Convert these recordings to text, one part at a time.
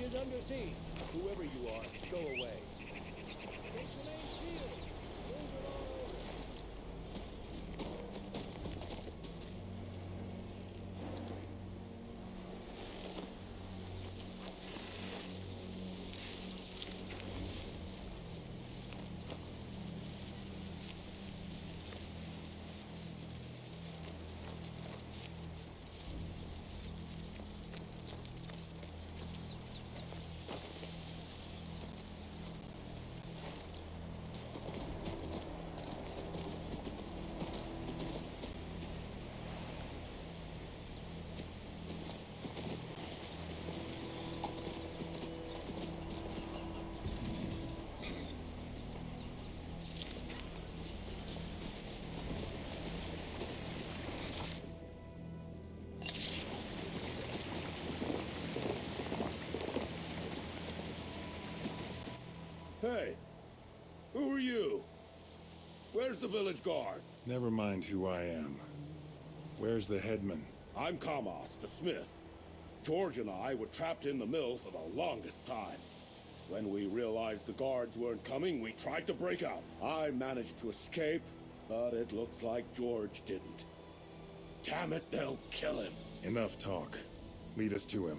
is under siege. Whoever you are, go away. Station A sealed. Move it all over. Hey, who are you? Where's the village guard? Never mind who I am. Where's the headman? I'm Kamas, the smith. George and I were trapped in the mill for the longest time. When we realized the guards weren't coming, we tried to break out. I managed to escape, but it looks like George didn't. Damn it, they'll kill him. Enough talk. Lead us to him.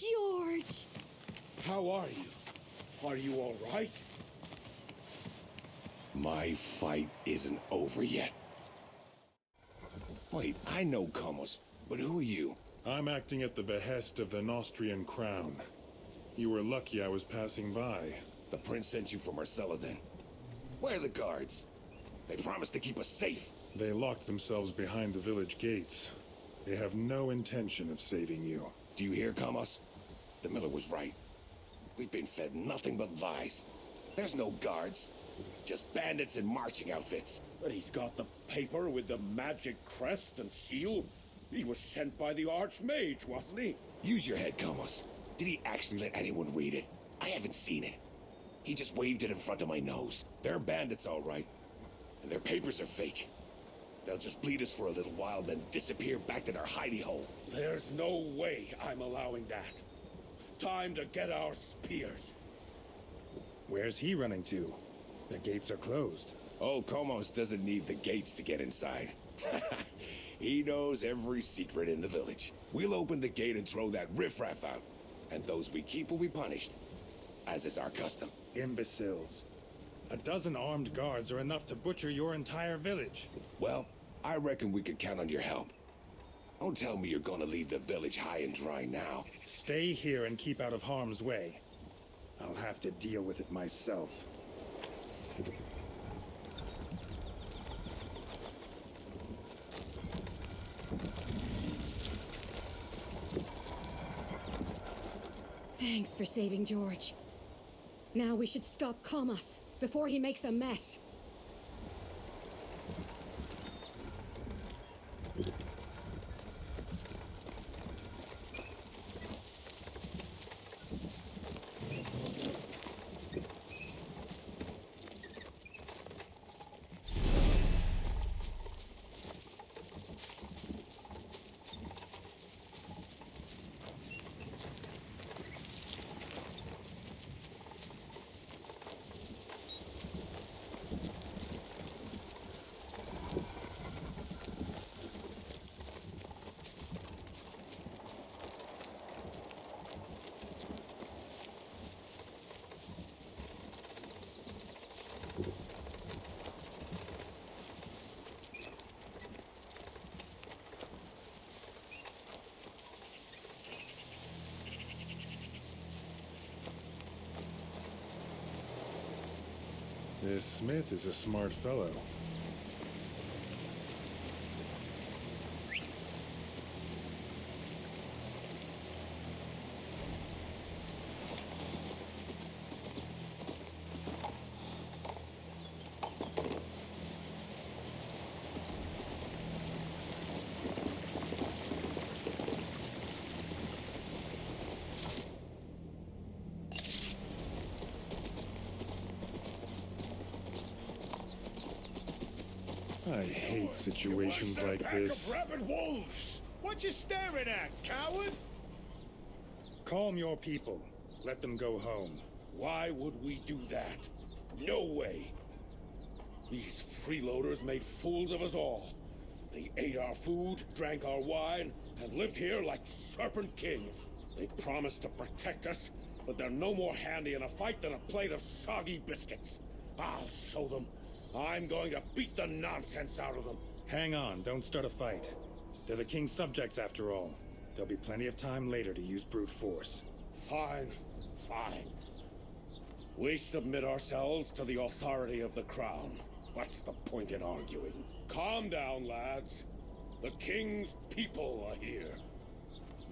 George! How are you? Are you all right? My fight isn't over yet. Wait, I know Komos, but who are you? I'm acting at the behest of the Nostrian crown. You were lucky I was passing by. The prince sent you from Marcella then. Where are the guards? They promised to keep us safe. They locked themselves behind the village gates. They have no intention of saving you. Do you hear, Komos? The miller was right. We've been fed nothing but lies. There's no guards. Just bandits in marching outfits. But he's got the paper with the magic crest and seal. He was sent by the Archmage, wasn't he? Use your head, Komos. Did he actually let anyone read it? I haven't seen it. He just waved it in front of my nose. They're bandits, all right. And their papers are fake. They'll just bleed us for a little while, then disappear back to their hidey hole. There's no way I'm allowing that. Time to get our spears. Where's he running to? The gates are closed. Oh, Komos doesn't need the gates to get inside. He knows every secret in the village. We'll open the gate and throw that riffraff out. And those we keep will be punished, as is our custom. Imbeciles. A dozen armed guards are enough to butcher your entire village. Well, I reckon we could count on your help. Don't tell me you're gonna leave the village high and dry now. Stay here and keep out of harm's way. I'll have to deal with it myself. Thanks for saving George. Now we should stop Komos before he makes a mess. This Smith is a smart fellow. I hate situations like this. Rabid wolves! What you staring at, coward? Calm your people. Let them go home. Why would we do that? No way! These freeloaders made fools of us all. They ate our food, drank our wine, and lived here like serpent kings. They promised to protect us, but they're no more handy in a fight than a plate of soggy biscuits. I'll show them. I'm going to beat the nonsense out of them. Hang on, don't start a fight. They're the king's subjects after all. There'll be plenty of time later to use brute force. Fine, fine. We submit ourselves to the authority of the crown. What's the point in arguing? Calm down, lads. The king's people are here.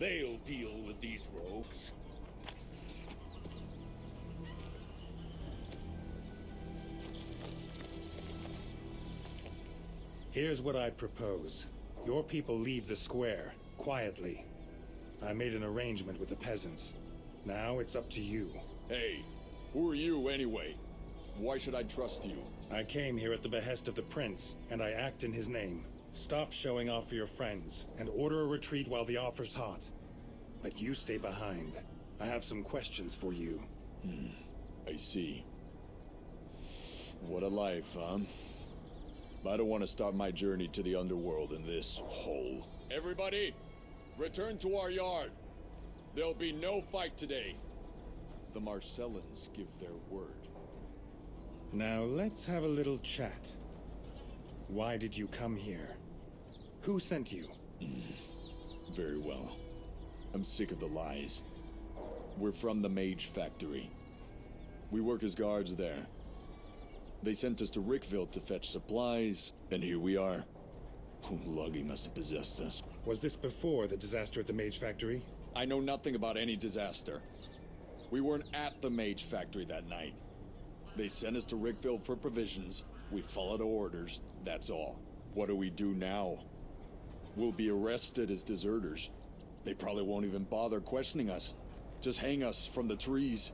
They'll deal with these rogues. Here's what I propose. Your people leave the square, quietly. I made an arrangement with the peasants. Now it's up to you. Hey, who are you anyway? Why should I trust you? I came here at the behest of the prince, and I act in his name. Stop showing off for your friends, and order a retreat while the offer's hot. But you stay behind. I have some questions for you. I see. What a life, huh? I don't want to start my journey to the underworld in this hole. Everybody, return to our yard. There'll be no fight today. The Marcellans give their word. Now let's have a little chat. Why did you come here? Who sent you? Very well. I'm sick of the lies. We're from the Mage Factory. We work as guards there. They sent us to Rickville to fetch supplies, and here we are. Luggy must have possessed us. Was this before the disaster at the Mage Factory? I know nothing about any disaster. We weren't at the Mage Factory that night. They sent us to Rickville for provisions. We followed orders, that's all. What do we do now? We'll be arrested as deserters. They probably won't even bother questioning us. Just hang us from the trees.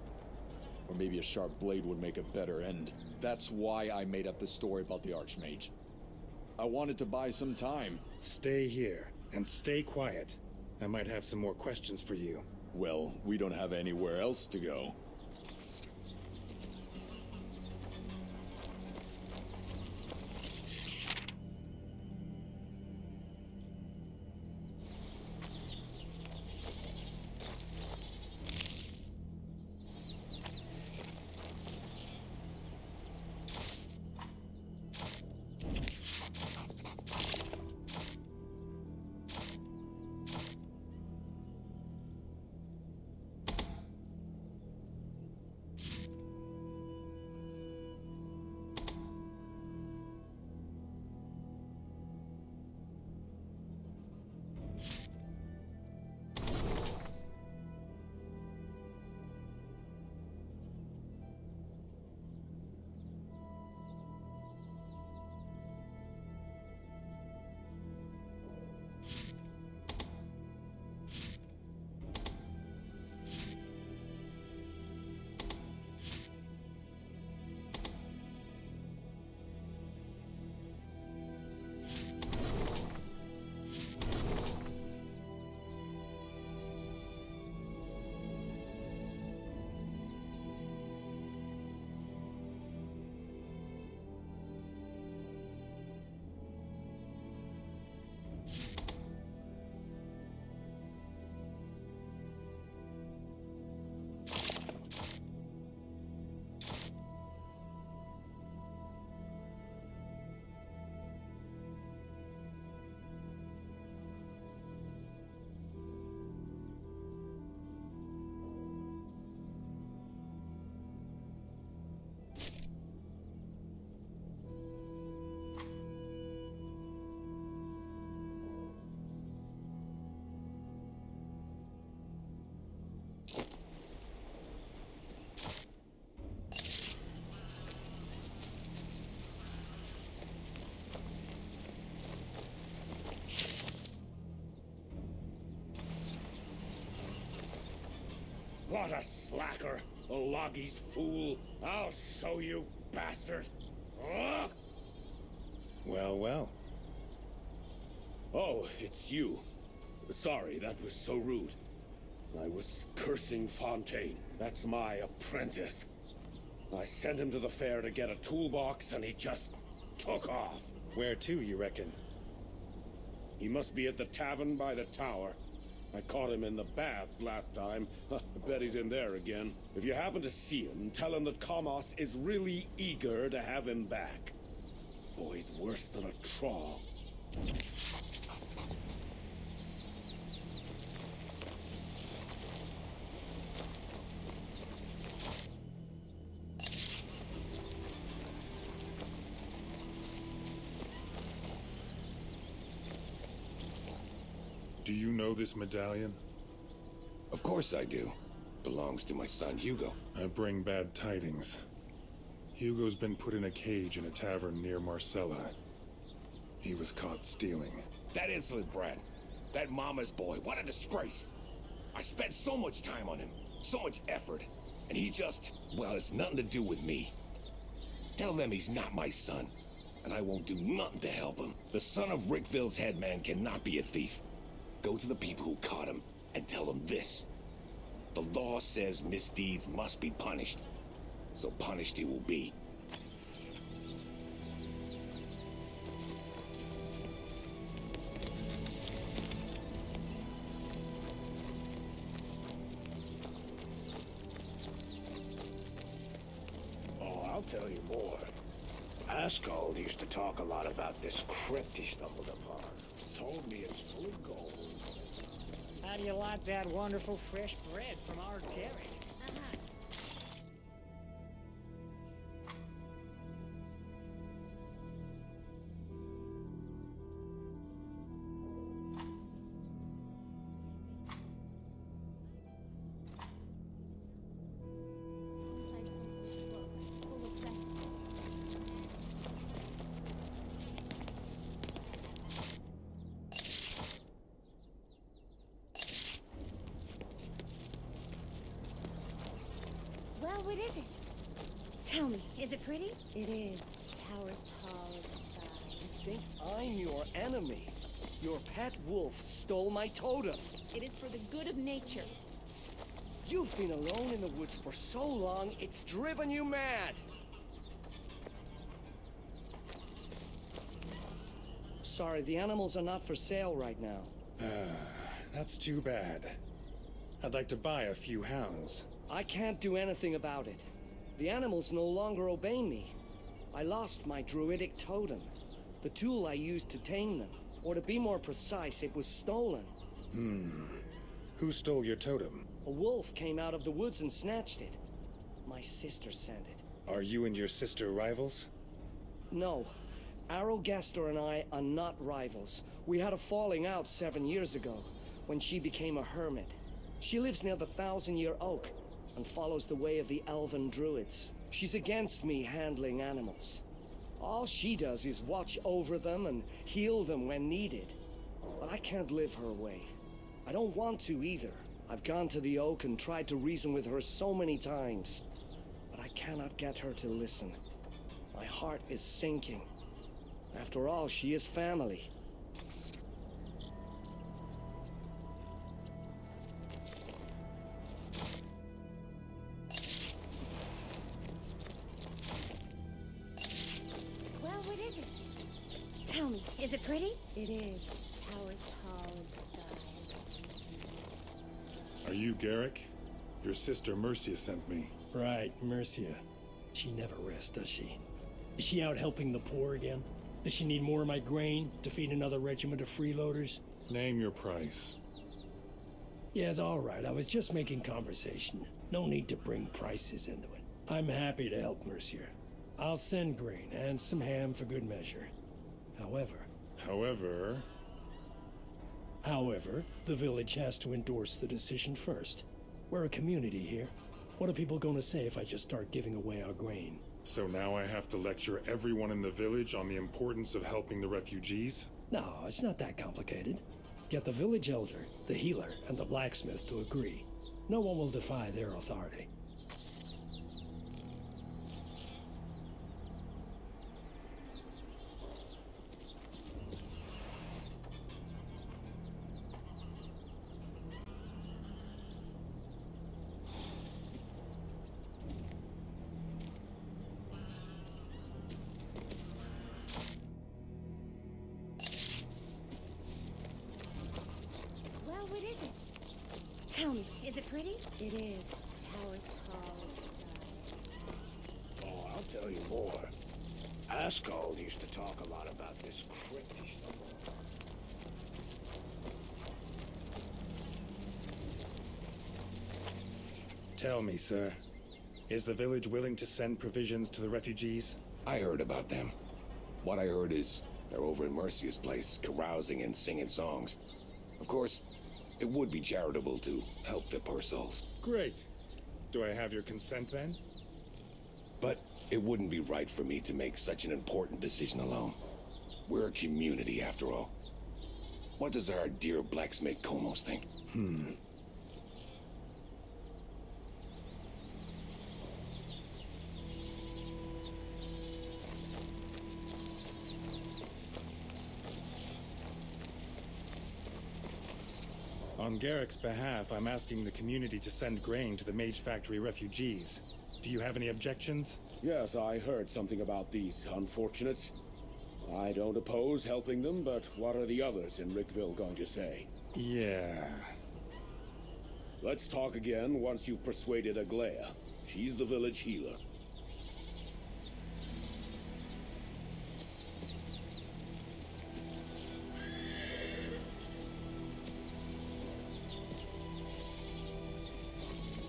Or maybe a sharp blade would make a better end. That's why I made up the story about the Archmage. I wanted to buy some time. Stay here, and stay quiet. I might have some more questions for you. Well, we don't have anywhere else to go. What a slacker! Olagi's fool! I'll show you, bastard! Ah! Well, well. Oh, it's you. Sorry, that was so rude. I was cursing Fontaine. That's my apprentice. I sent him to the fair to get a toolbox, and he just took off. Where to, you reckon? He must be at the tavern by the tower. I caught him in the baths last time. I bet he's in there again. If you happen to see him, tell him that Kamos is really eager to have him back. Boy's worse than a trawl. Do you know this medallion? Of course I do. Belongs to my son Hugo. I bring bad tidings. Hugo's been put in a cage in a tavern near Marcella. He was caught stealing. That insolent brat. That mama's boy. What a disgrace. I spent so much time on him. So much effort. And he just... well, it's nothing to do with me. Tell them he's not my son. And I won't do nothing to help him. The son of Rickville's headman cannot be a thief. Go to the people who caught him and tell them this. The law says misdeeds must be punished. So punished he will be. Oh, I'll tell you more. Ascald used to talk a lot about this crypt he stumbled upon. Told me it's full of gold. How do you like that wonderful fresh bread from our Garrick? Well, what is it? Tell me, is it pretty? It is. Towers tall as the sky. You think I'm your enemy? Your pet wolf stole my totem. It is for the good of nature. You've been alone in the woods for so long, it's driven you mad. Sorry, the animals are not for sale right now. That's too bad. I'd like to buy a few hounds. I can't do anything about it. The animals no longer obey me. I lost my druidic totem, the tool I used to tame them. Or to be more precise, it was stolen. Who stole your totem? A wolf came out of the woods and snatched it. My sister sent it. Are you and your sister rivals? No. Arrogaster and I are not rivals. We had a falling out 7 years ago, when she became a hermit. She lives near the Thousand-Year Oak, and follows the way of the elven druids. She's against me handling animals. All she does is watch over them and heal them when needed. But I can't live her way. I don't want to either. I've gone to the Oak and tried to reason with her so many times. But I cannot get her to listen. My heart is sinking. After all, she is family. Well, what is it? Tell me, is it pretty? It is. Towers tall as the sky. Are you Garrick? Your sister Mercia sent me. Right, Mercia. She never rests, does she? Is she out helping the poor again? Does she need more of my grain to feed another regiment of freeloaders? Name your price. Yes, all right. I was just making conversation. No need to bring prices into it. I'm happy to help Mercia. I'll send grain and some ham for good measure. However, the village has to endorse the decision first. We're a community here. What are people going to say if I just start giving away our grain? So now I have to lecture everyone in the village on the importance of helping the refugees? No, it's not that complicated. Get the village elder, the healer, and the blacksmith to agree. No one will defy their authority. Well, what is it? Tell me, is it pretty? It is. Towers tall as the sky. Oh, I'll tell you more. Ascald used to talk a lot about this crypt he stumbled upon. Tell me, sir, is the village willing to send provisions to the refugees? I heard about them. What I heard is they're over in Mercia's place, carousing and singing songs. Of course, it would be charitable to help the poor souls. Great. Do I have your consent then? But it wouldn't be right for me to make such an important decision alone. We're a community, after all. What does our dear blacksmith Komos think? On Garrick's behalf, I'm asking the community to send grain to the Mage Factory refugees. Do you have any objections? Yes, I heard something about these unfortunates. I don't oppose helping them, but what are the others in Rickville going to say? Yeah. Let's talk again once you've persuaded Aglaya. She's the village healer.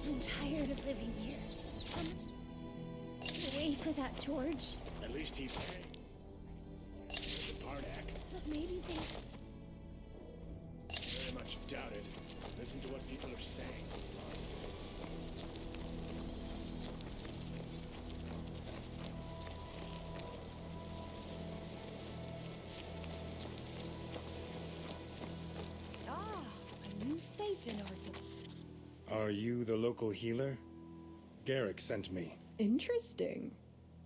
I'm tired of living here. How much? Wait for that, George. At least he paid. The Pardak. But maybe they... Very much doubt it. Listen to what people are saying. Lost. Ah, a new face in our village. Are you the local healer? Garrick sent me. Interesting.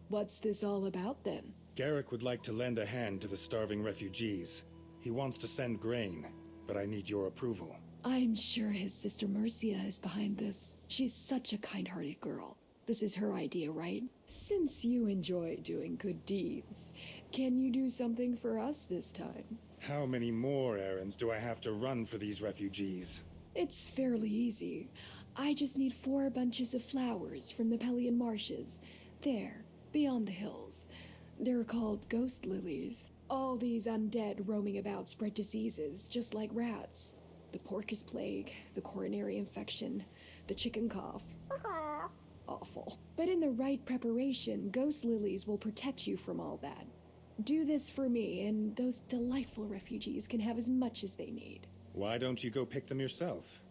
What's this all about then? Garrick would like to lend a hand to the starving refugees. He wants to send grain, but I need your approval. I'm sure his sister Mercia is behind this. She's such a kind-hearted girl. This is her idea, right? Since you enjoy doing good deeds, can you do something for us this time? How many more errands do I have to run for these refugees? It's fairly easy. I just need 4 bunches of flowers from the Pelian marshes. There, beyond the hills. They're called ghost lilies. All these undead roaming about spread diseases, just like rats. The porpoise plague, the coronary infection, the chicken cough. Awful. But in the right preparation, ghost lilies will protect you from all that. Do this for me, and those delightful refugees can have as much as they need. Why don't you go pick them yourself?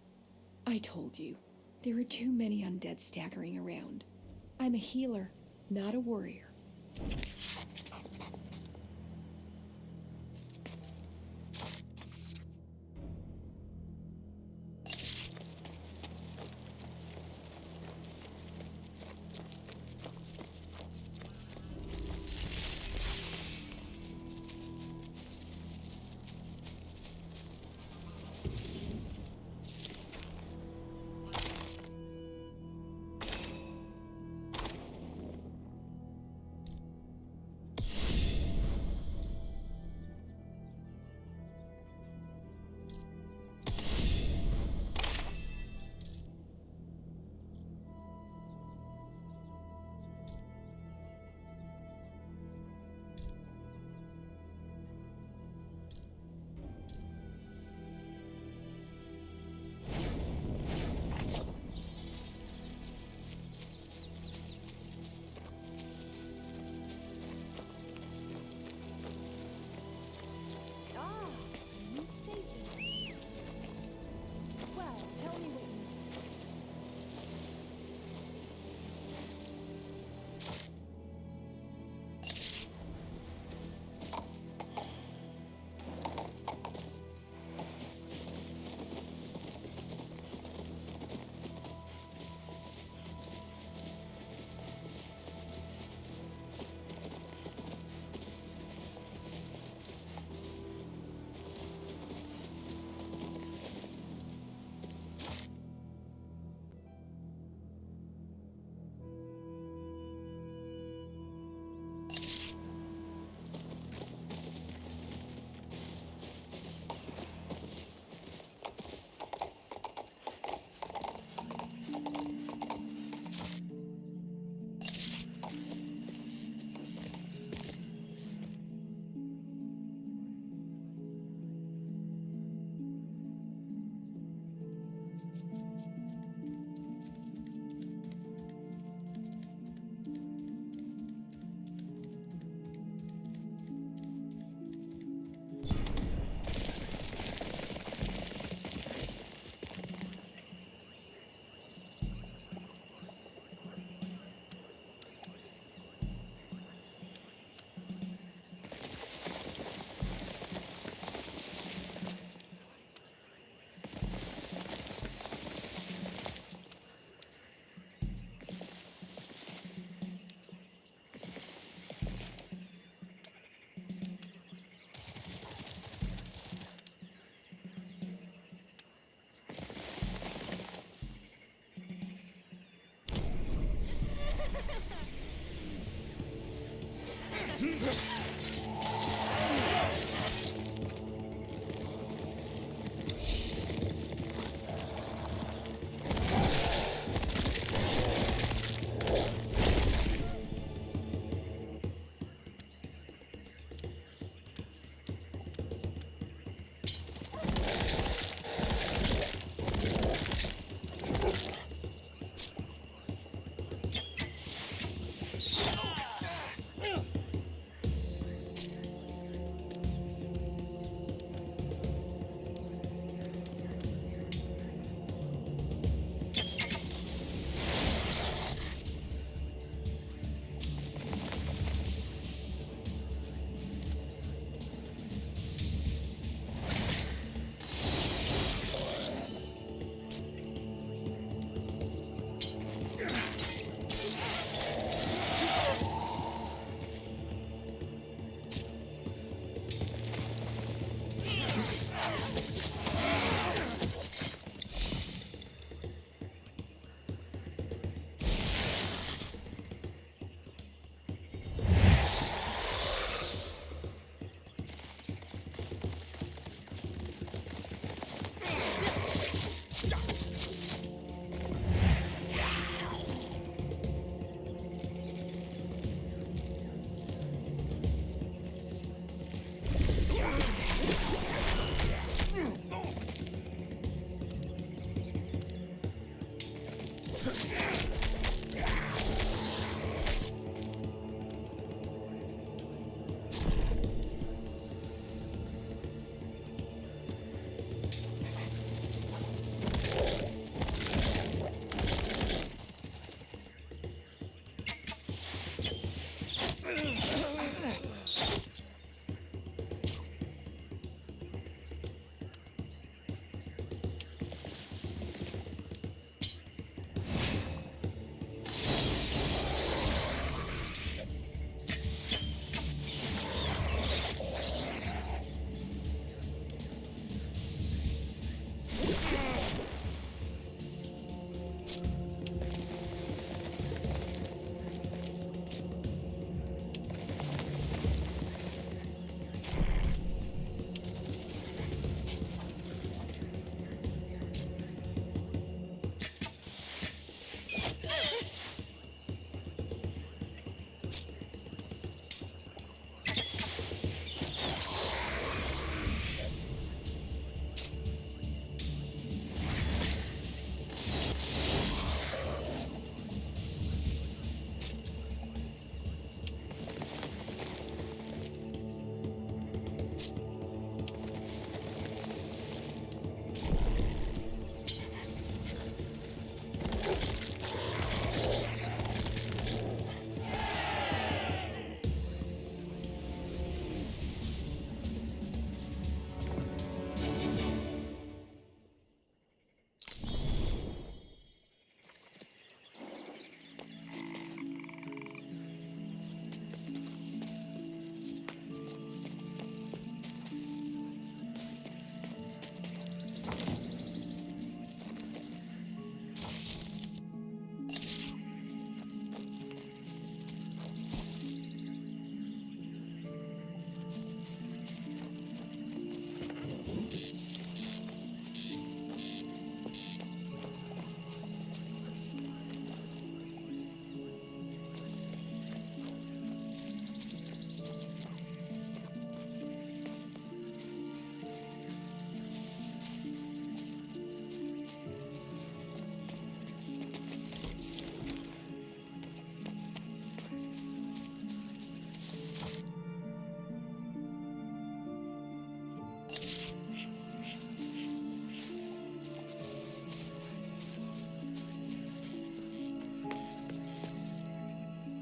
I told you, there are too many undead staggering around. I'm a healer, not a warrior.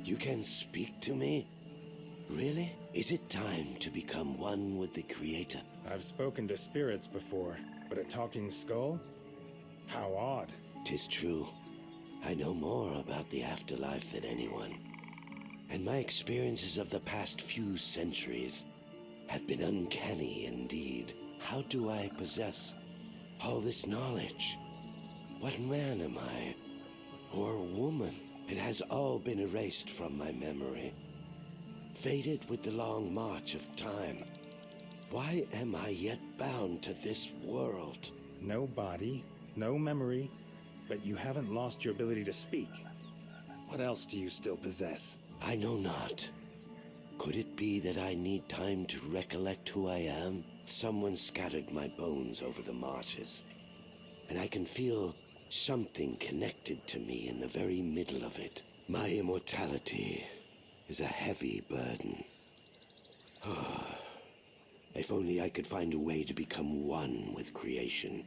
You can speak to me? Really? Is it time to become one with the Creator? I've spoken to spirits before, but a talking skull? How odd. 'Tis true. I know more about the afterlife than anyone. And my experiences of the past few centuries have been uncanny indeed. How do I possess all this knowledge? What man am I? Or woman? It has all been erased from my memory. faded with the long march of time. Why am I yet bound to this world? No body, no memory, but you haven't lost your ability to speak. What else do you still possess? I know not. Could it be that I need time to recollect who I am? Someone scattered my bones over the marshes, and I can feel something connected to me in the very middle of it. My immortality is a heavy burden. If only I could find a way to become one with creation.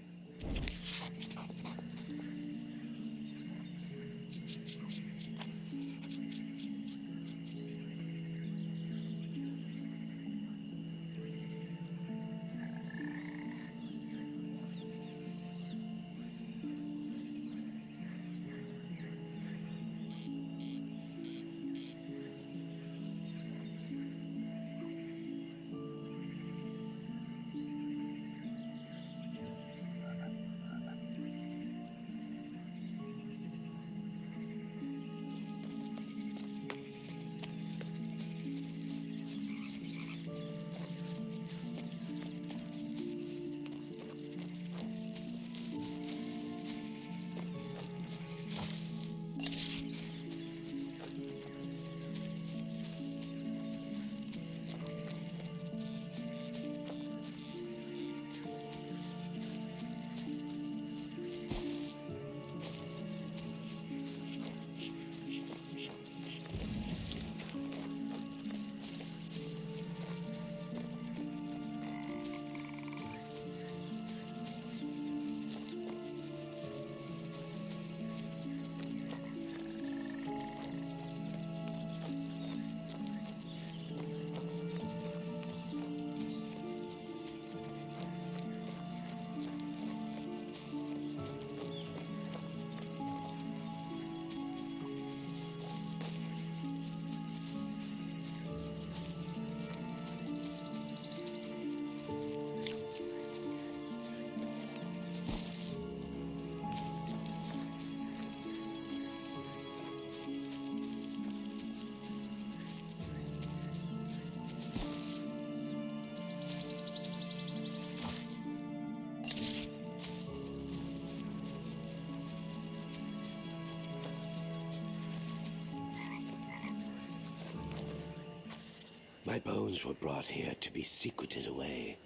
My bones were brought here to be secreted away.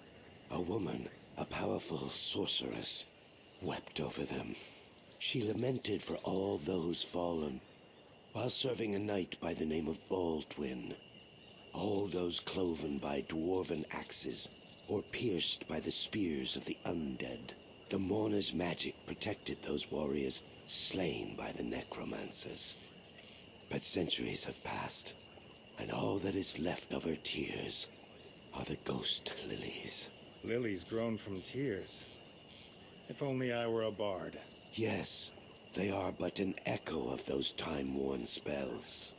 A woman, a powerful sorceress, wept over them. She lamented for all those fallen, while serving a knight by the name of Baldwin. All those cloven by dwarven axes, or pierced by the spears of the undead. The mourner's magic protected those warriors slain by the necromancers. But centuries have passed, and all that is left of her tears are the ghost lilies. Lilies grown from tears. If only I were a bard. Yes, they are but an echo of those time-worn spells.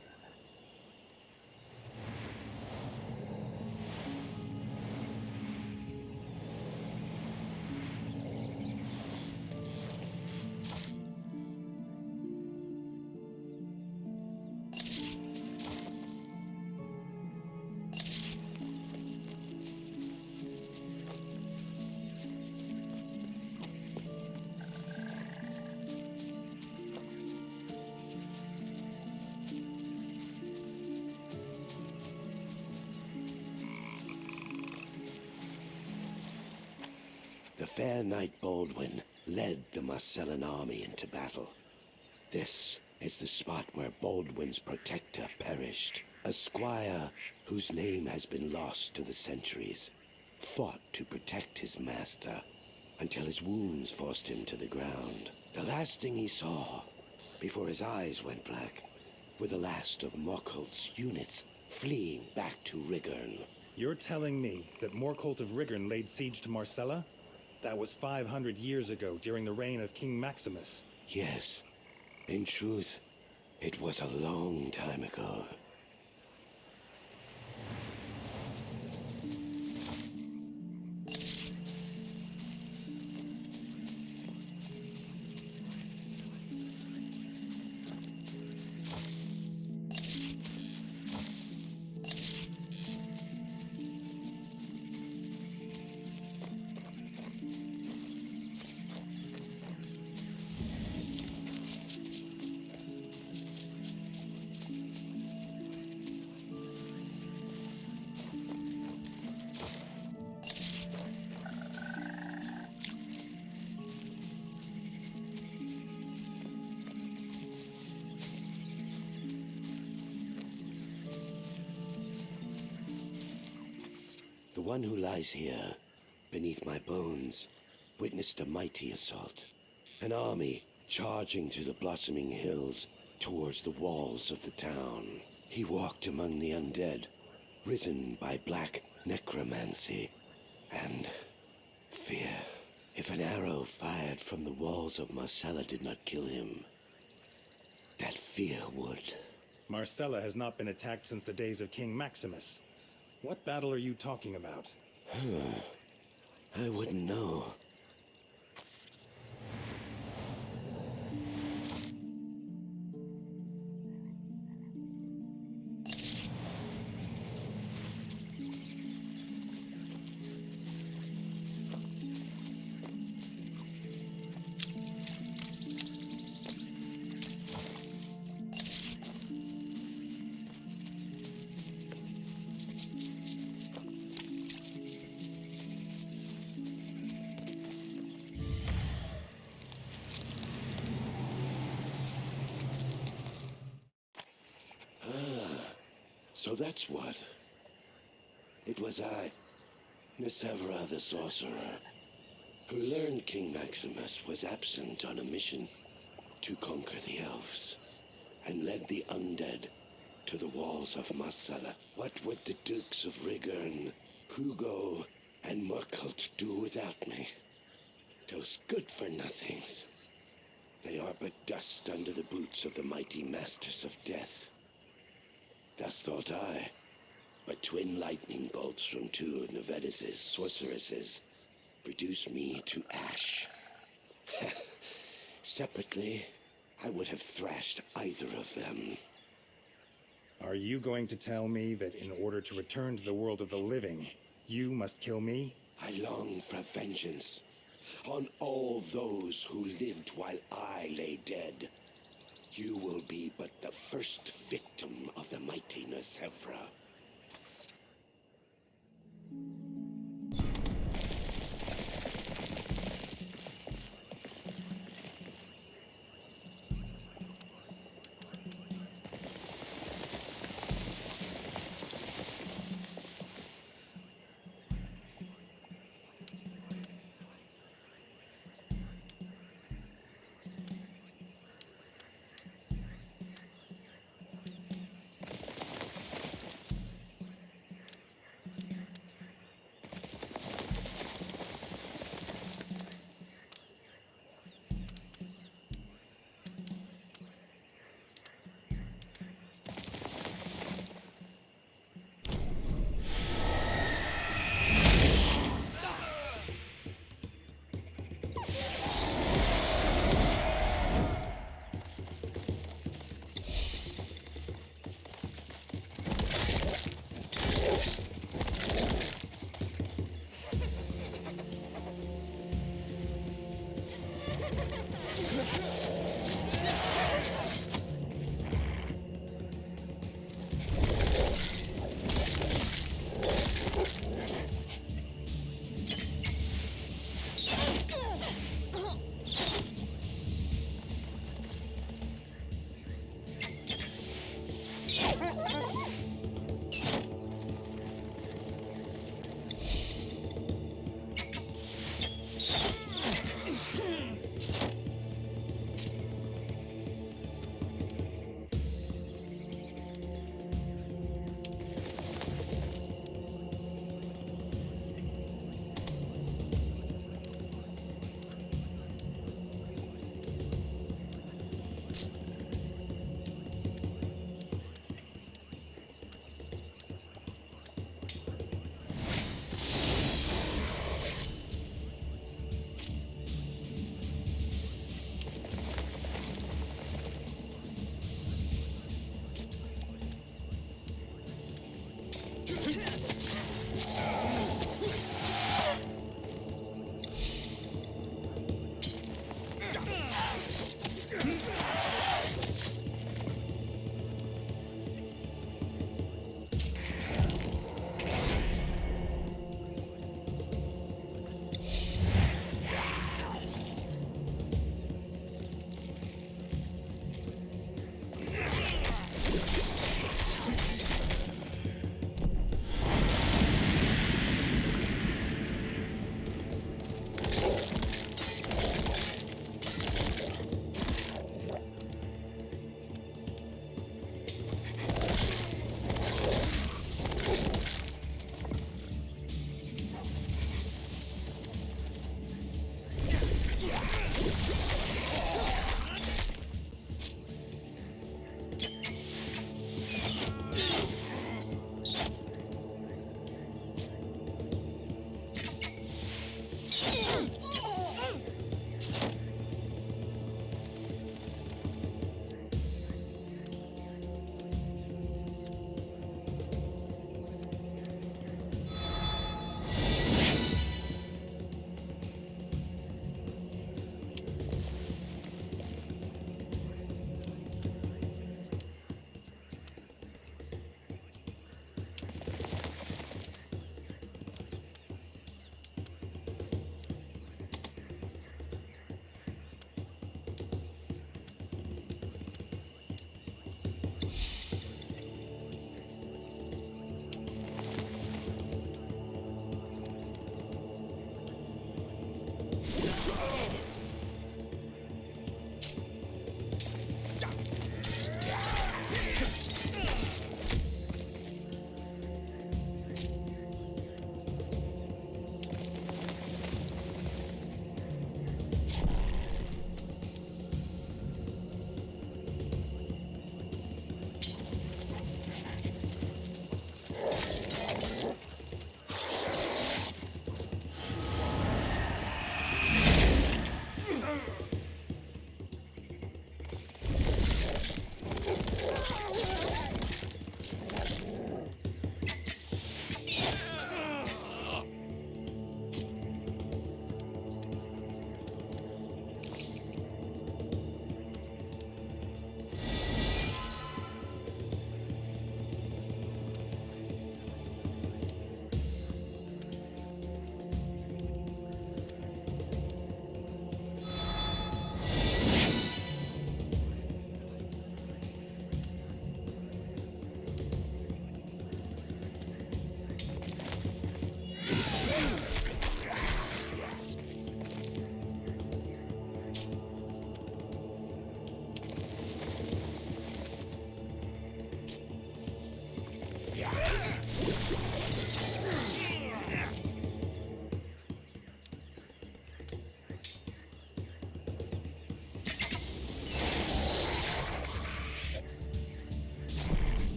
The fair knight Baldwin led the Marcellan army into battle. This is the spot where Baldwin's protector perished. A squire whose name has been lost to the centuries fought to protect his master until his wounds forced him to the ground. The last thing he saw before his eyes went black were the last of Morcolt's units fleeing back to Rigern. You're telling me that Morcolt of Rigern laid siege to Marcella? That was 500 years ago, during the reign of King Maximus. Yes. In truth, it was a long time ago. one who lies here, beneath my bones, witnessed a mighty assault. An army charging through the blossoming hills towards the walls of the town. He walked among the undead, risen by black necromancy and fear. If an arrow fired from the walls of Marcella did not kill him, that fear would. Marcella has not been attacked since the days of King Maximus. What battle are you talking about? I wouldn't know. So that's what. It was I, Nisevra the Sorcerer, who learned King Maximus was absent on a mission to conquer the elves, and led the undead to the walls of Marcella. What would the Dukes of Rigern, Hugo, and Murkult do without me? Those good-for-nothings. They are but dust under the boots of the mighty masters of death. Thus thought I, but twin lightning bolts from two of Nevedis' sorceresses reduce me to ash. Separately, I would have thrashed either of them. Are you going to tell me that in order to return to the world of the living, you must kill me? I long for vengeance on all those who lived while I lay dead. You will be but the first victim of the mighty Nisevra.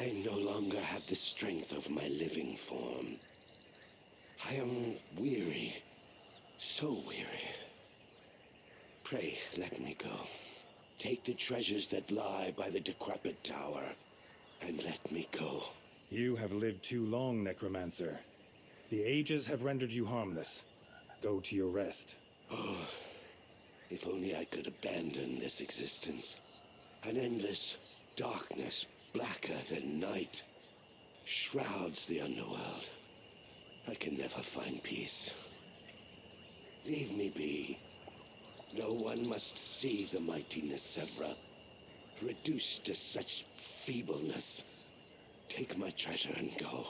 I no longer have the strength of my living form. I am weary, so weary. Pray, let me go. Take the treasures that lie by the decrepit tower, and let me go. You have lived too long, Necromancer. The ages have rendered you harmless. Go to your rest. Oh, if only I could abandon this existence. An endless darkness, blacker than night, shrouds the underworld. I can never find peace. Leave me be. No one must see the mighty Nisevra, reduced to such feebleness. Take my treasure and go.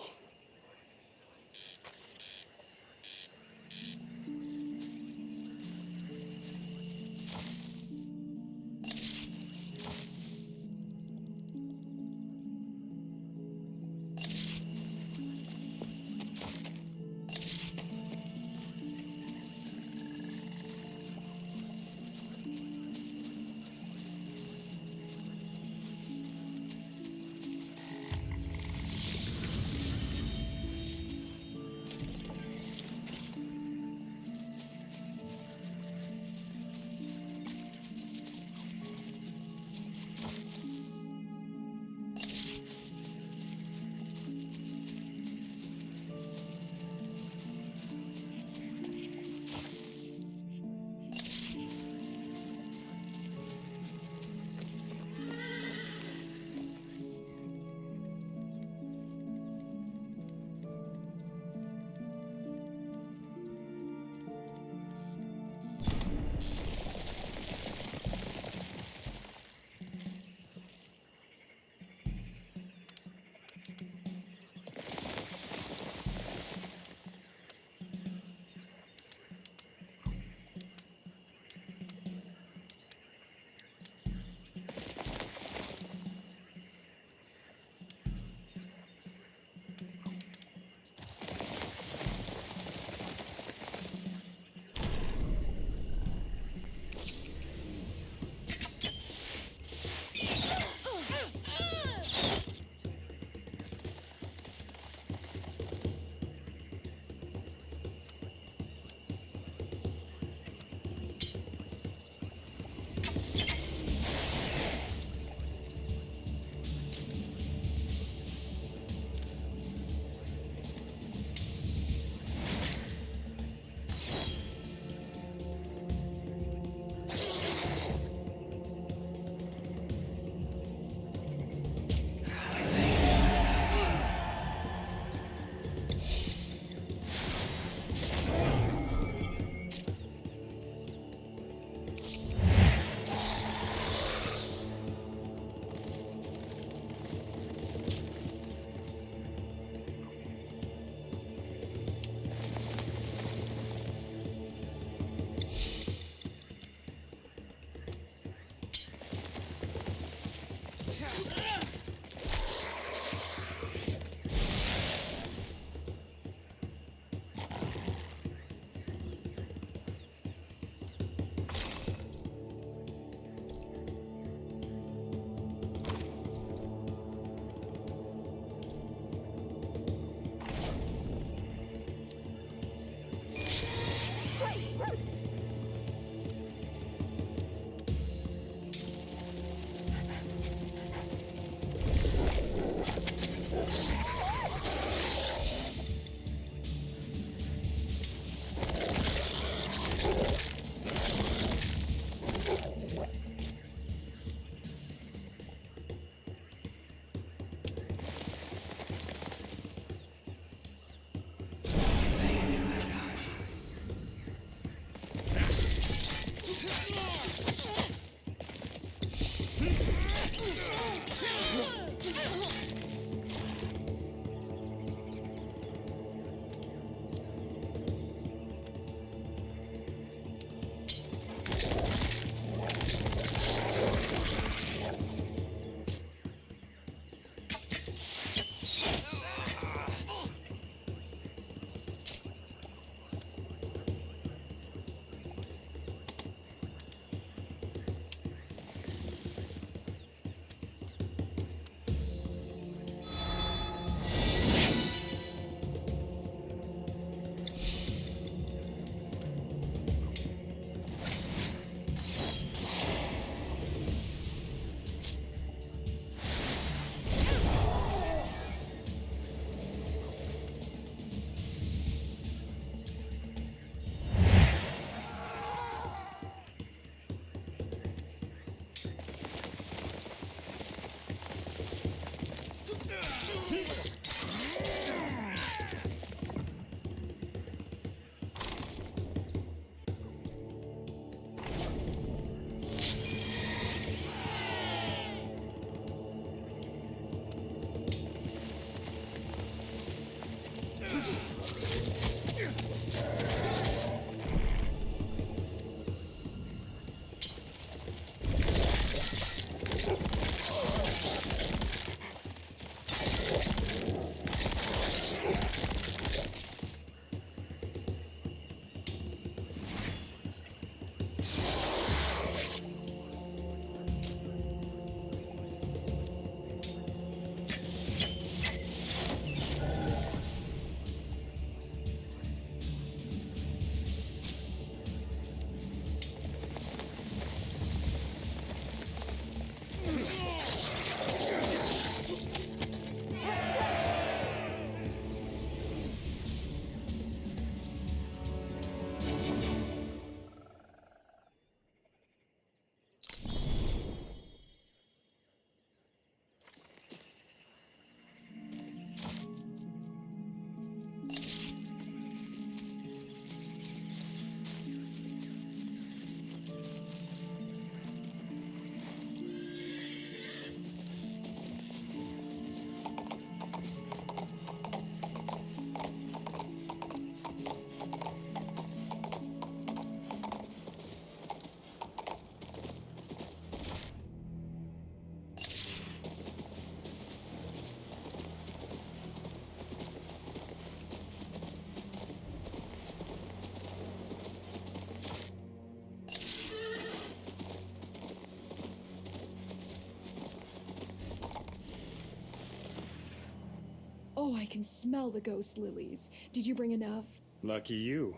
Oh, I can smell the ghost lilies. Did you bring enough? Lucky you.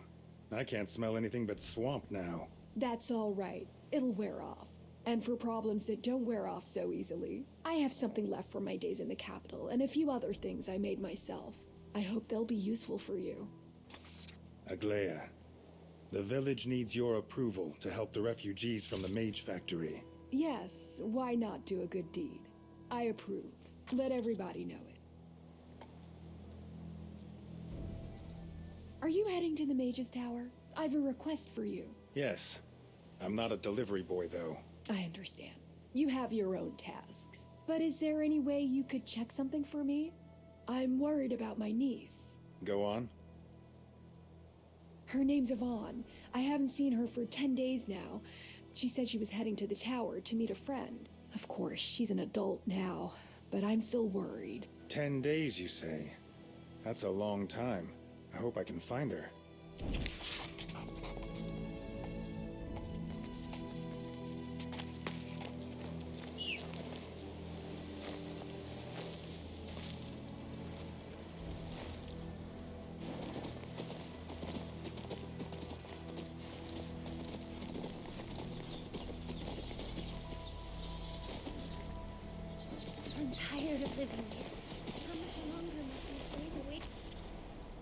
I can't smell anything but swamp now. That's all right. It'll wear off. And for problems that don't wear off so easily, I have something left from my days in the capital and a few other things I made myself. I hope they'll be useful for you. Aglaya, the village needs your approval to help the refugees from the Mage Factory. Yes, why not do a good deed? I approve. Let everybody know it. Are you heading to the Mage's Tower? I've a request for you. Yes. I'm not a delivery boy, though. I understand. You have your own tasks. But is there any way you could check something for me? I'm worried about my niece. Go on. Her name's Yvonne. I haven't seen her for 10 days now. She said she was heading to the tower to meet a friend. Of course, she's an adult now, but I'm still worried. 10 days, you say? That's a long time. I hope I can find her. I'm tired of living here. How much longer must we stay awake?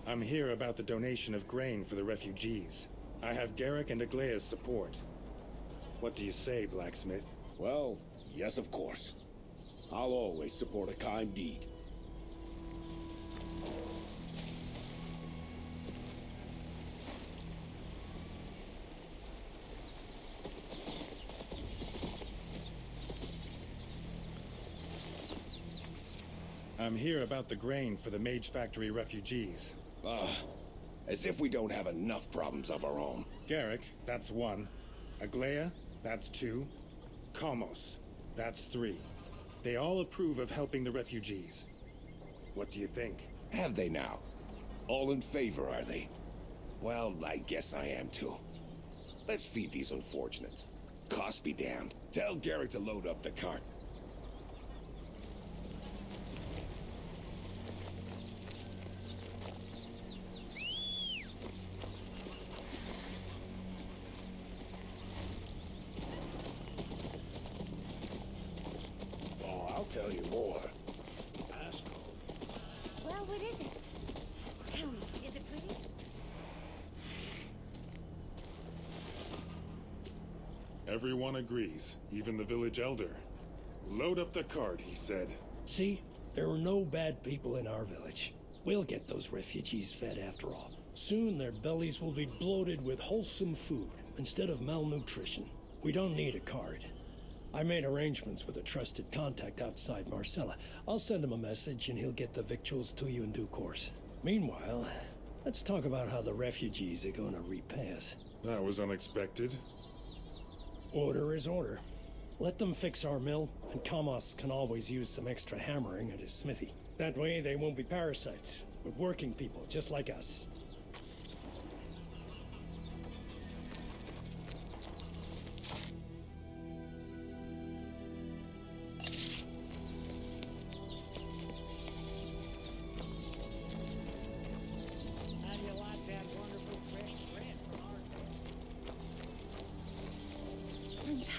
I'm here about the donation of grain for the refugees. I have Garrick and Aglaya's support. What do you say, blacksmith? Well, yes, of course. I'll always support a kind deed. I'm here about the grain for the Mage Factory refugees. As if we don't have enough problems of our own. Garrick, that's 1. Aglaya, that's 2. Kalmos, that's 3. They all approve of helping the refugees. What do you think? Have they now? All in favor, are they? Well, I guess I am too. Let's feed these unfortunates. Cost be damned. Tell Garrick to load up the cart. Tell you more. Well, what is it? Tell me, is it pretty? Everyone agrees, even the village elder. Load up the cart, he said. See? There are no bad people in our village. We'll get those refugees fed after all. Soon their bellies will be bloated with wholesome food instead of malnutrition. We don't need a cart. I made arrangements with a trusted contact outside Marcella. I'll send him a message and he'll get the victuals to you in due course. Meanwhile, let's talk about how the refugees are going to repay us. That was unexpected. Order is order. Let them fix our mill, and Kamos can always use some extra hammering at his smithy. That way they won't be parasites, but working people just like us.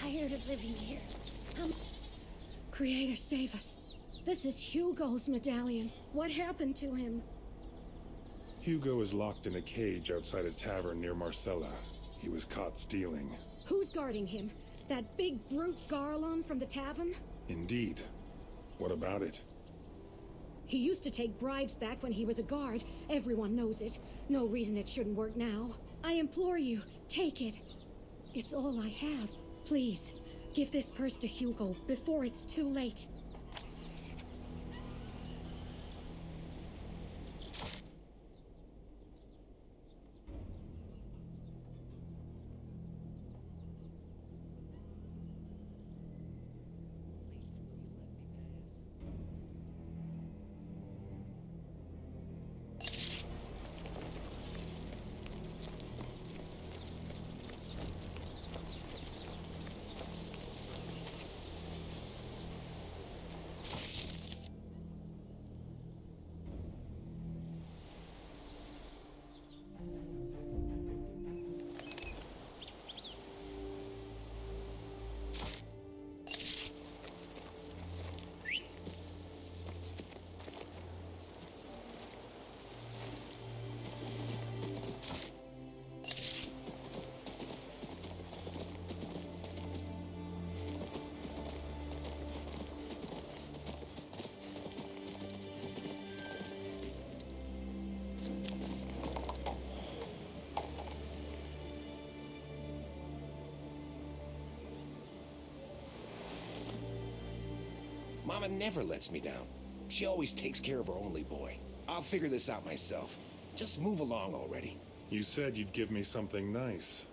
Tired of living here. Creator, save us. This is Hugo's medallion. What happened to him? Hugo is locked in a cage outside a tavern near Marcella. He was caught stealing. Who's guarding him? That big brute Garlon from the tavern? Indeed. What about it? He used to take bribes back when he was a guard. Everyone knows it. No reason it shouldn't work now. I implore you, take it. It's all I have. Please, give this purse to Hugo before it's too late. Mama never lets me down. She always takes care of her only boy. I'll figure this out myself. Just move along already. You said you'd give me something nice.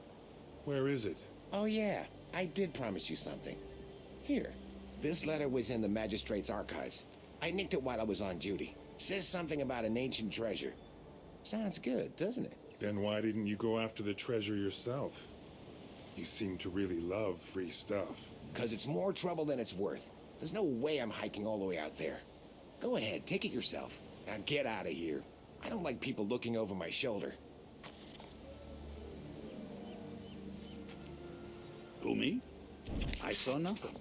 Where is it? Oh yeah, I did promise you something. Here, this letter was in the magistrate's archives. I nicked it while I was on duty. Says something about an ancient treasure. Sounds good, doesn't it? Then why didn't you go after the treasure yourself? You seem to really love free stuff. 'Cause it's more trouble than it's worth. There's no way I'm hiking all the way out there. Go ahead, take it yourself. Now get out of here. I don't like people looking over my shoulder. Who, me? I saw nothing.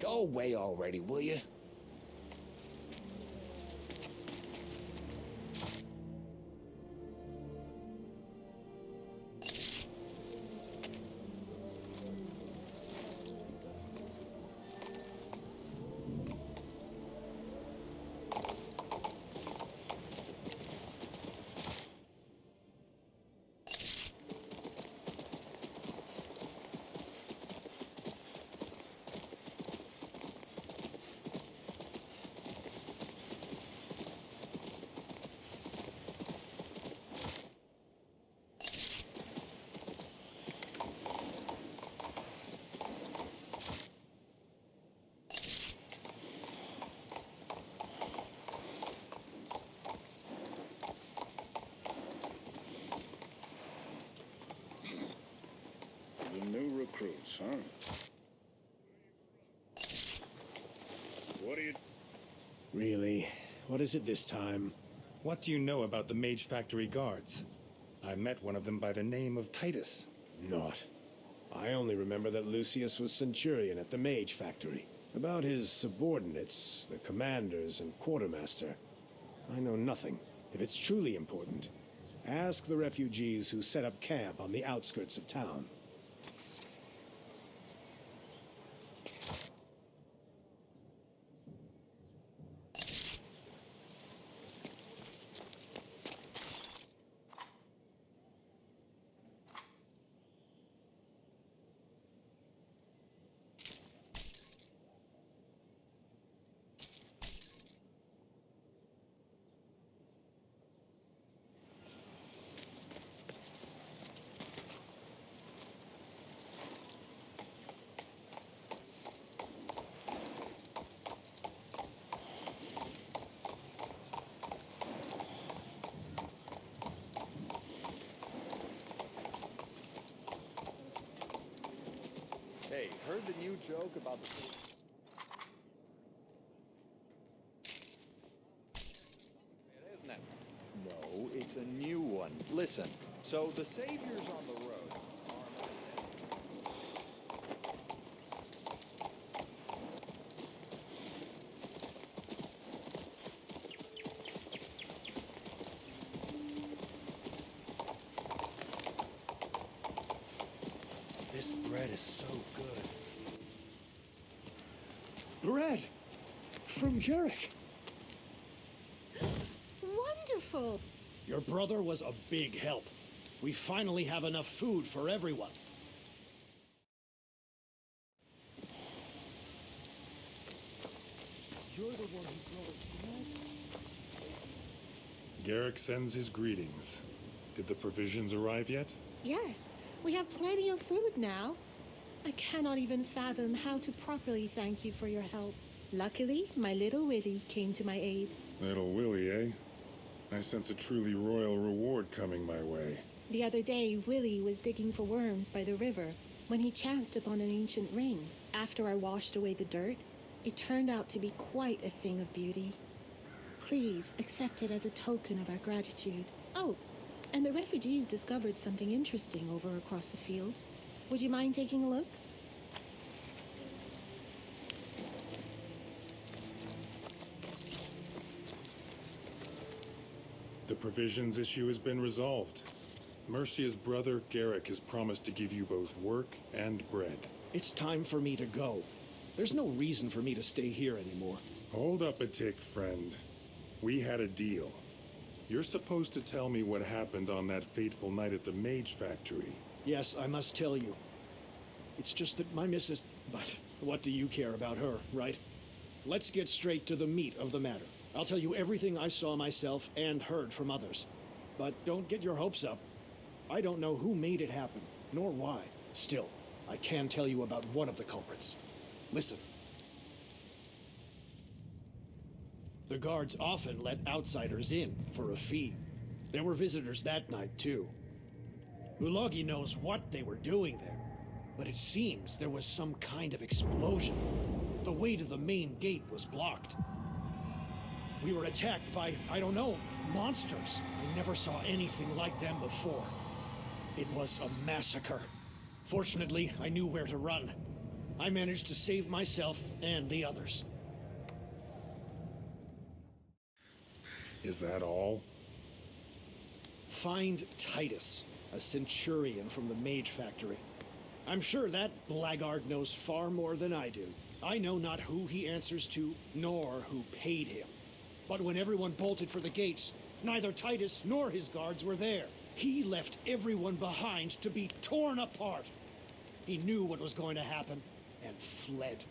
Go away already, will you? The new recruits, huh? What do you... Really? What is it this time? What do you know about the Mage Factory guards? I met one of them by the name of Titus. Naught. I only remember that Lucius was Centurion at the Mage Factory. About his subordinates, the commanders and quartermaster, I know nothing. If it's truly important, ask the refugees who set up camp on the outskirts of town. Hey, heard the new joke about the... Isn't it? No, it's a new one. Listen, so the Savior's on the road. This bread is so good. Bread! From Garrick! Wonderful! Your brother was a big help. We finally have enough food for everyone. You're the one who brought us bread? Garrick sends his greetings. Did the provisions arrive yet? Yes, we have plenty of food now. I cannot even fathom how to properly thank you for your help. Luckily, my little Willie came to my aid. Little Willie, eh? I sense a truly royal reward coming my way. The other day, Willie was digging for worms by the river when he chanced upon an ancient ring. After I washed away the dirt, it turned out to be quite a thing of beauty. Please accept it as a token of our gratitude. Oh, and the refugees discovered something interesting over across the fields. Would you mind taking a look? The provisions issue has been resolved. Mercia's brother, Garrick, has promised to give you both work and bread. It's time for me to go. There's no reason for me to stay here anymore. Hold up a tick, friend. We had a deal. You're supposed to tell me what happened on that fateful night at the Mage Factory. Yes, I must tell you. It's just that my missus... But what do you care about her, right? Let's get straight to the meat of the matter. I'll tell you everything I saw myself and heard from others. But don't get your hopes up. I don't know who made it happen, nor why. Still, I can tell you about one of the culprits. Listen. The guards often let outsiders in for a fee. There were visitors that night, too. Ulogi knows what they were doing there, but it seems there was some kind of explosion. The way to the main gate was blocked. We were attacked by, I don't know, monsters. I never saw anything like them before. It was a massacre. Fortunately, I knew where to run. I managed to save myself and the others. Is that all? Find Titus, a centurion from the Mage Factory. I'm sure that blackguard knows far more than I do. I know not who he answers to, nor who paid him. But when everyone bolted for the gates, neither Titus nor his guards were there. He left everyone behind to be torn apart. He knew what was going to happen and fled.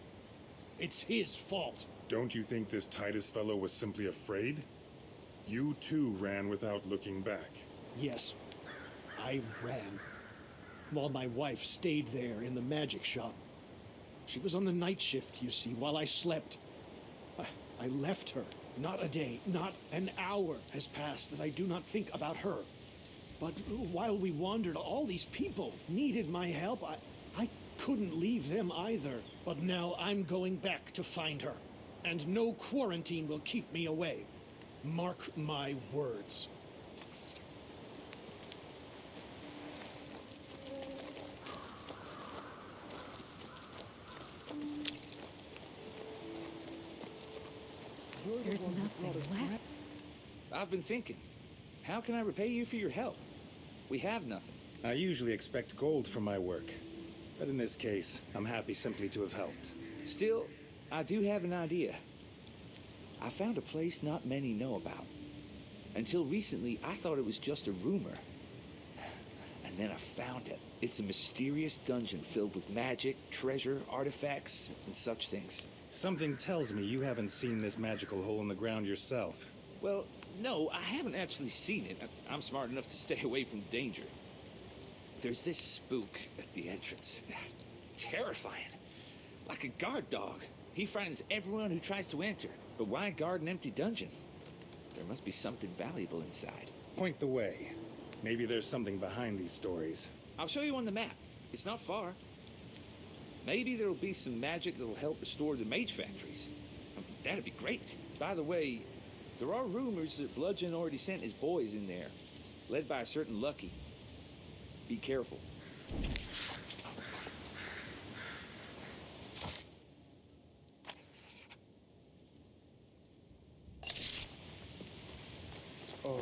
It's his fault. Don't you think this Titus fellow was simply afraid? You too ran without looking back. Yes, I ran. While my wife stayed there in the magic shop. She was on the night shift, you see, while I slept. I left her. Not a day, not an hour has passed that I do not think about her. But while we wandered, all these people needed my help. I couldn't leave them either. But now I'm going back to find her. And no quarantine will keep me away. Mark my words. There's nothing left. I've been thinking, how can I repay you for your help? We have nothing. I usually expect gold for my work, but in this case, I'm happy simply to have helped. Still, I do have an idea. I found a place not many know about. Until recently, I thought it was just a rumor. And then I found it. It's a mysterious dungeon filled with magic, treasure, artifacts, and such things. Something tells me you haven't seen this magical hole in the ground yourself. Well, no, I haven't actually seen it. I'm smart enough to stay away from danger. There's this spook at the entrance. Terrifying. Like a guard dog. He frightens everyone who tries to enter. But why guard an empty dungeon? There must be something valuable inside. Point the way. Maybe there's something behind these stories. I'll show you on the map. It's not far. Maybe there'll be some magic that'll help restore the mage factories. That'd be great. By the way, there are rumors that Bludgeon already sent his boys in there, led by a certain Lucky. Be careful. Oh.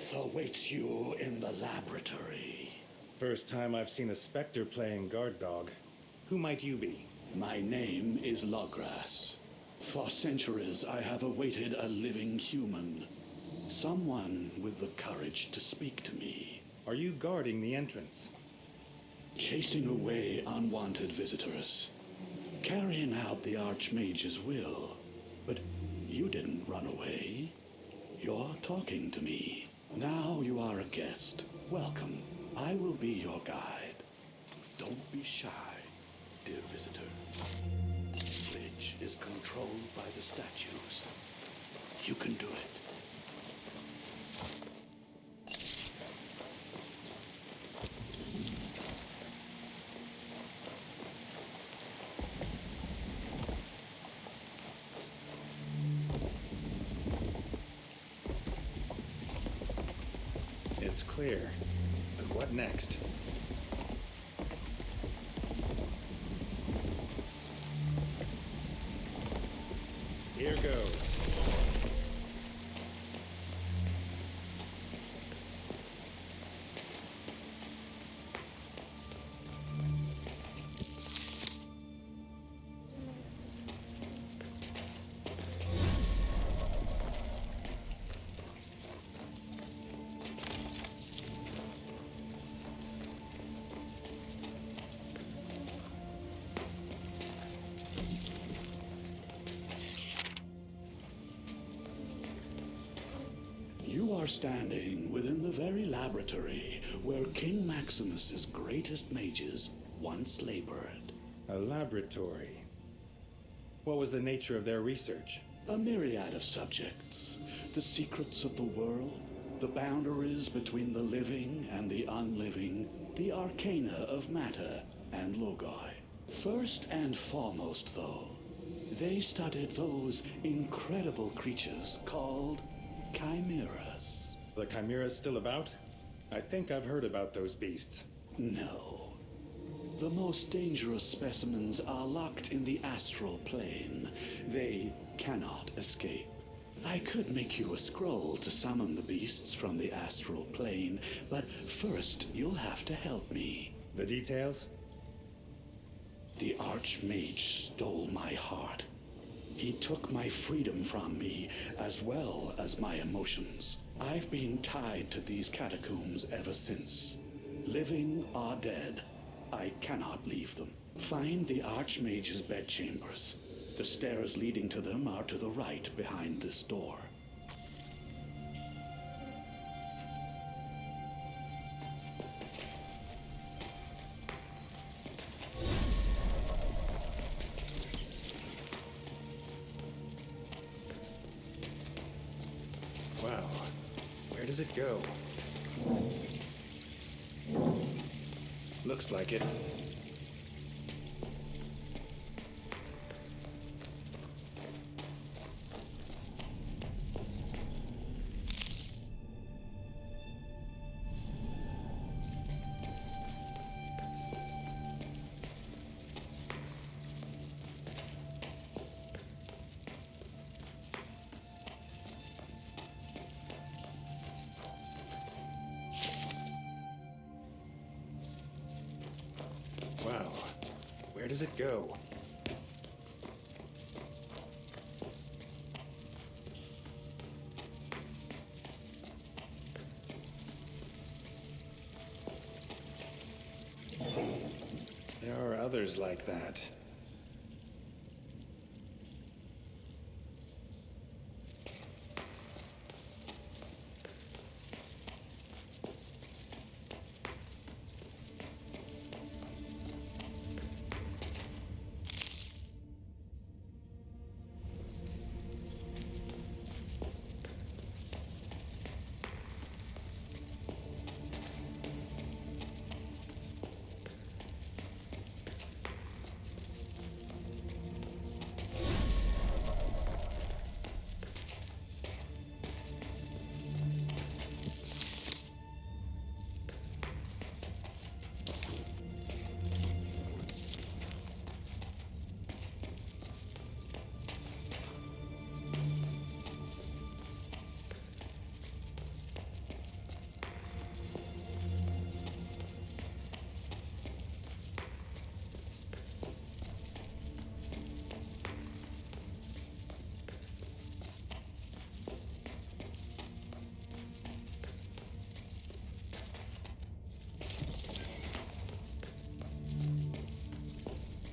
Death awaits you in the laboratory. First time I've seen a Spectre playing guard dog. Who might you be? My name is Logras. For centuries I have awaited a living human. Someone with the courage to speak to me. Are you guarding the entrance? Chasing away unwanted visitors. Carrying out the Archmage's will. But you didn't run away. You're talking to me. Now you are a guest. Welcome. I will be your guide. Don't be shy, dear visitor. This bridge is controlled by the statues. You can do it. It's clear. But what next? Here goes. You are standing within the very laboratory where King Maximus's greatest mages once labored. A laboratory. What was the nature of their research? A myriad of subjects. The secrets of the world, the boundaries between the living and the unliving, the arcana of matter and logoi. First and foremost, though, they studied those incredible creatures called chimeras. The chimeras still about? I think I've heard about those beasts. No. The most dangerous specimens are locked in the astral plane. They cannot escape. I could make you a scroll to summon the beasts from the astral plane, but first you'll have to help me. The details? The Archmage stole my heart. He took my freedom from me, as well as my emotions. I've been tied to these catacombs ever since. Living or dead, I cannot leave them. Find the Archmage's bedchambers. The stairs leading to them are to the right behind this door. Wow. Where does it go? Looks like it. Wow. Where does it go? There are others like that.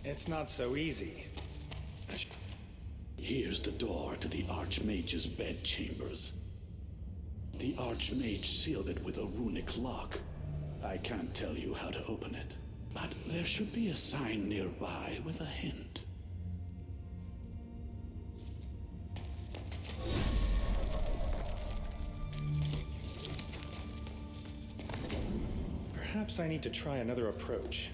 It's not so easy. Here's the door to the Archmage's bedchambers. The Archmage sealed it with a runic lock. I can't tell you how to open it, but there should be a sign nearby with a hint. Perhaps I need to try another approach.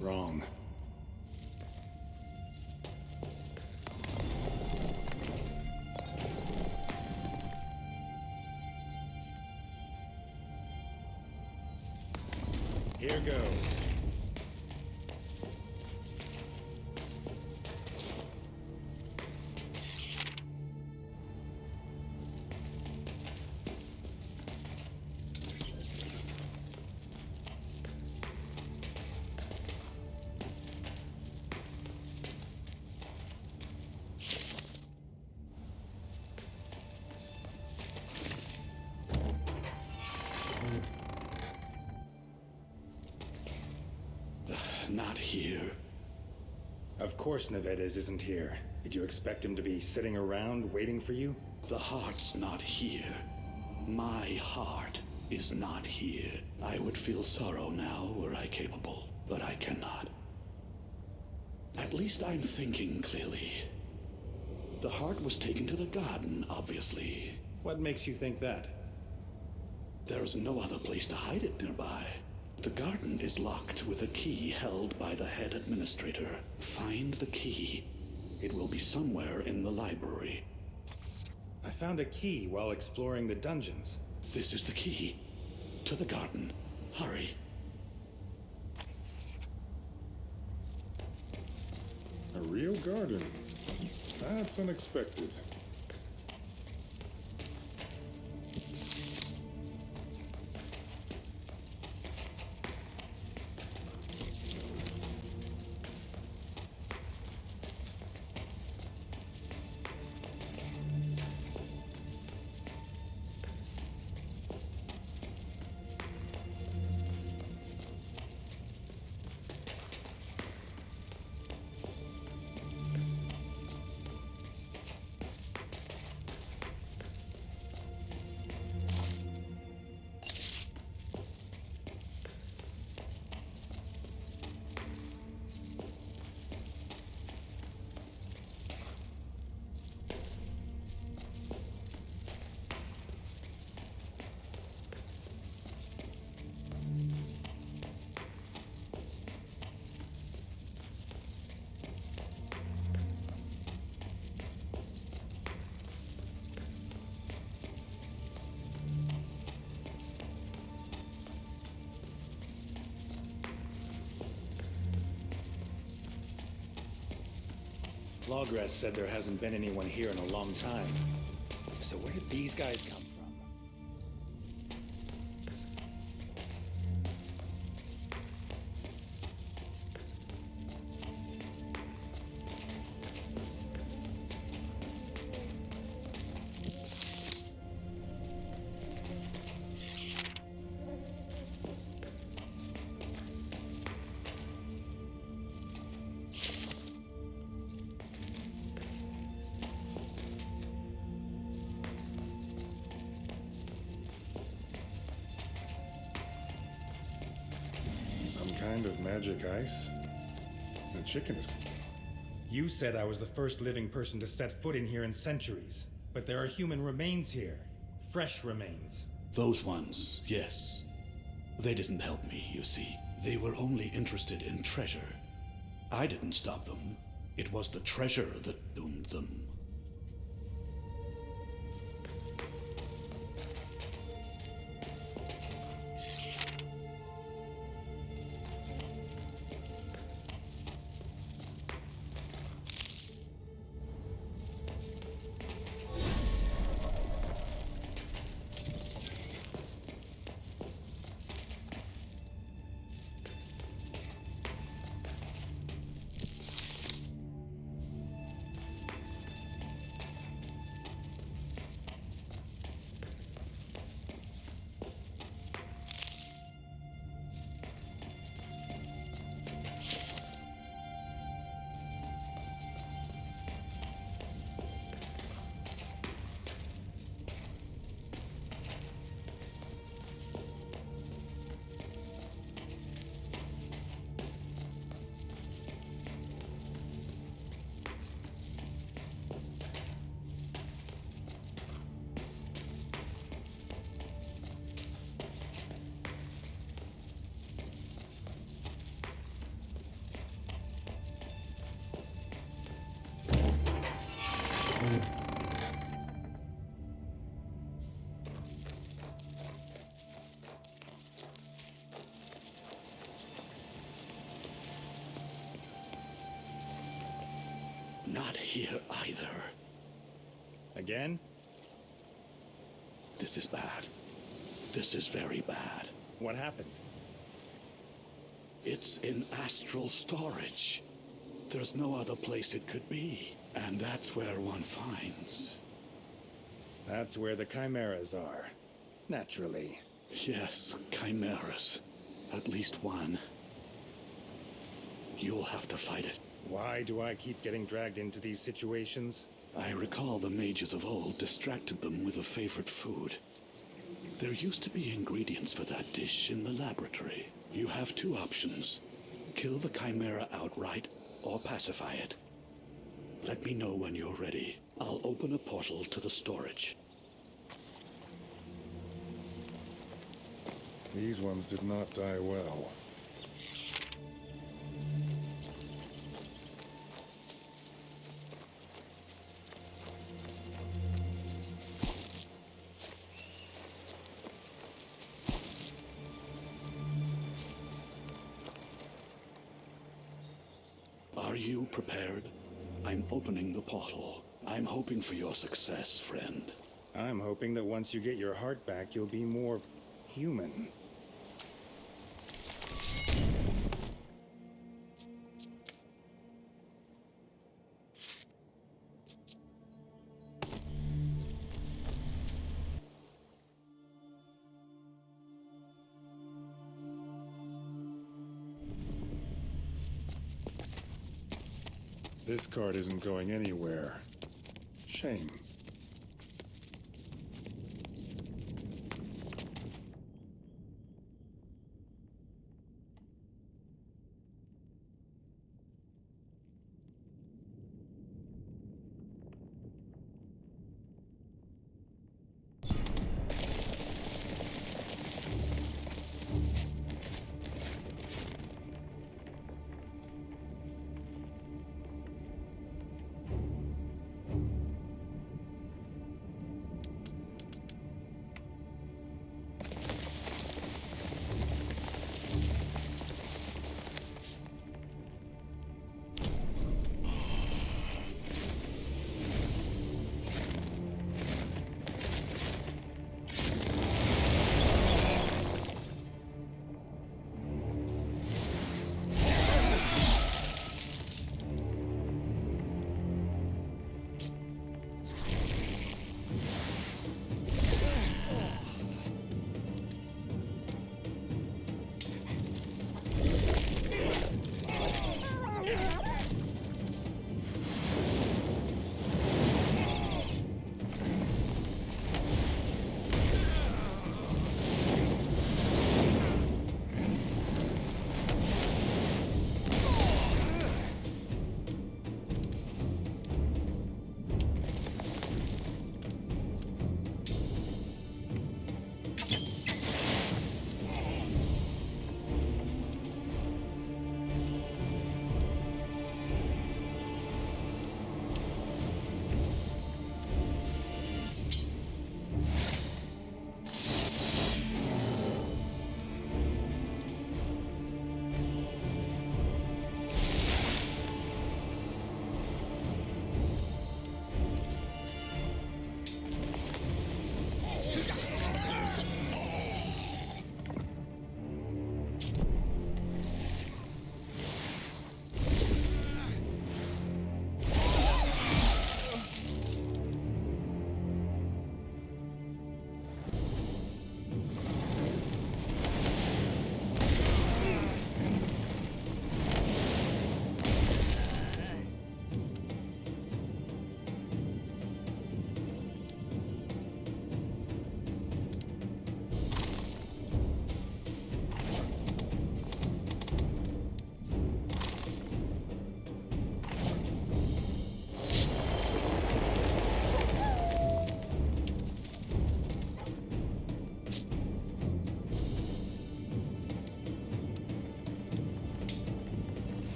Wrong. Here goes. Not here. Of course Nevedes isn't here. Did you expect him to be sitting around waiting for you? The heart's not here. My heart is not here. I would feel sorrow now were I capable, but I cannot. At least I'm thinking clearly. The heart was taken to the garden, obviously. What makes you think that? There's no other place to hide it nearby. The garden is locked with a key held by the head administrator. Find the key. It will be somewhere in the library. I found a key while exploring the dungeons. This is the key. To the garden. Hurry. A real garden. That's unexpected. Logress said there hasn't been anyone here in a long time. So where did these guys come from? kind of magic ice? The chicken is... You said I was the first living person to set foot in here in centuries, but there are human remains here. Fresh remains. Those ones, yes. They didn't help me, you see. They were only interested in treasure. I didn't stop them. It was the treasure that doomed them. Not here either. Again? This is bad. This is very bad. What happened? It's in astral storage. There's no other place it could be. And that's where one finds. That's where the chimeras are. Naturally. Yes, chimeras. At least one. You'll have to fight it. Why do I keep getting dragged into these situations? I recall the mages of old distracted them with a favorite food. There used to be ingredients for that dish in the laboratory. You have two options. Kill the chimera outright, or pacify it. Let me know when you're ready. I'll open a portal to the storage. These ones did not die well. Are you prepared? I'm opening the portal. I'm hoping for your success, friend. I'm hoping that once you get your heart back, you'll be more human. This card isn't going anywhere. Shame.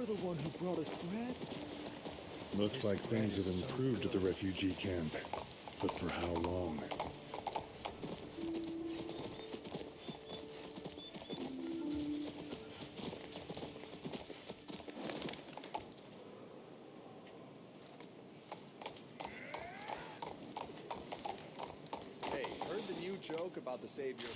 You're the one who brought us bread? Looks like things have improved at the refugee camp. But for how long? Hey, heard the new joke about the savior?